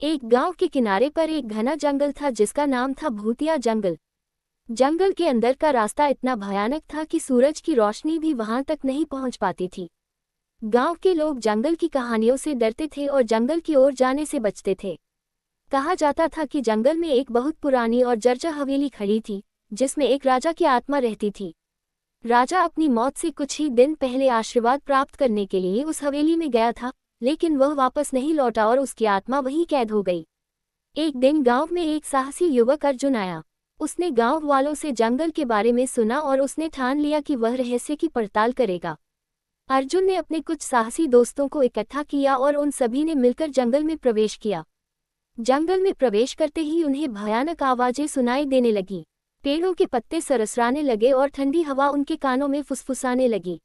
एक गांव के किनारे पर एक घना जंगल था जिसका नाम था भूतिया जंगल। जंगल के अंदर का रास्ता इतना भयानक था कि सूरज की रोशनी भी वहां तक नहीं पहुंच पाती थी। गांव के लोग जंगल की कहानियों से डरते थे और जंगल की ओर जाने से बचते थे। कहा जाता था कि जंगल में एक बहुत पुरानी और जर्जर हवेली खड़ी थी, जिसमें एक राजा की आत्मा रहती थी। राजा अपनी मौत से कुछ ही दिन पहले आशीर्वाद प्राप्त करने के लिए उस हवेली में गया था, लेकिन वह वापस नहीं लौटा और उसकी आत्मा वहीं कैद हो गई। एक दिन गांव में एक साहसी युवक अर्जुन आया। उसने गांव वालों से जंगल के बारे में सुना और उसने ठान लिया कि वह रहस्य की पड़ताल करेगा। अर्जुन ने अपने कुछ साहसी दोस्तों को इकट्ठा किया और उन सभी ने मिलकर जंगल में प्रवेश किया। जंगल में प्रवेश करते ही उन्हें भयानक आवाजें सुनाई देने लगीं। पेड़ों के पत्ते सरसराने लगे और ठंडी हवा उनके कानों में फुसफुसाने लगी।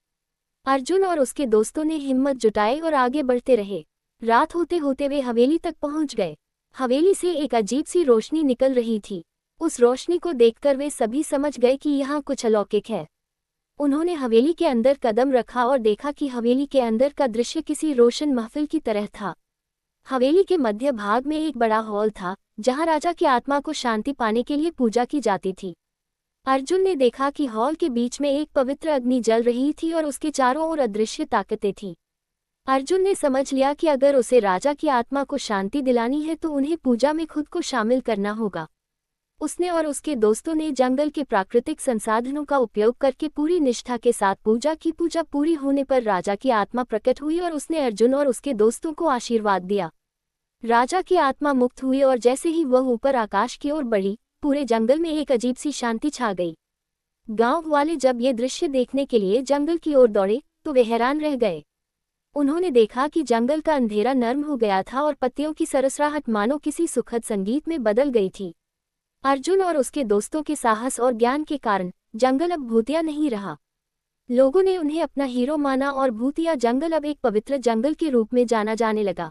अर्जुन और उसके दोस्तों ने हिम्मत जुटाई और आगे बढ़ते रहे। रात होते होते वे हवेली तक पहुंच गए। हवेली से एक अजीब सी रोशनी निकल रही थी। उस रोशनी को देखकर वे सभी समझ गए कि यहाँ कुछ अलौकिक है। उन्होंने हवेली के अंदर कदम रखा और देखा कि हवेली के अंदर का दृश्य किसी रोशन महफिल की तरह था। हवेली के मध्य भाग में एक बड़ा हॉल था, जहाँ राजा की आत्मा को शांति पाने के लिए पूजा की जाती थी। अर्जुन ने देखा कि हॉल के बीच में एक पवित्र अग्नि जल रही थी और उसके चारों ओर अदृश्य ताकतें थीं। अर्जुन ने समझ लिया कि अगर उसे राजा की आत्मा को शांति दिलानी है तो उन्हें पूजा में खुद को शामिल करना होगा। उसने और उसके दोस्तों ने जंगल के प्राकृतिक संसाधनों का उपयोग करके पूरी निष्ठा के साथ पूजा की। पूजा पूरी होने पर राजा की आत्मा प्रकट हुई और उसने अर्जुन और उसके दोस्तों को आशीर्वाद दिया। राजा की आत्मा मुक्त हुई और जैसे ही वह ऊपर आकाश की ओर बढ़ी, पूरे जंगल में एक अजीब सी शांति छा गई। गांव वाले जब ये दृश्य देखने के लिए जंगल की ओर दौड़े तो वे हैरान रह गए। उन्होंने देखा कि जंगल का अंधेरा नर्म हो गया था और पत्तियों की सरसराहट मानो किसी सुखद संगीत में बदल गई थी। अर्जुन और उसके दोस्तों के साहस और ज्ञान के कारण जंगल अब भूतिया नहीं रहा। लोगों ने उन्हें अपना हीरो माना और भूतिया जंगल अब एक पवित्र जंगल के रूप में जाना जाने लगा।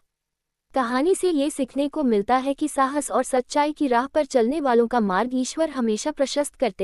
कहानी से ये सीखने को मिलता है कि साहस और सच्चाई की राह पर चलने वालों का मार्ग ईश्वर हमेशा प्रशस्त करते हैं।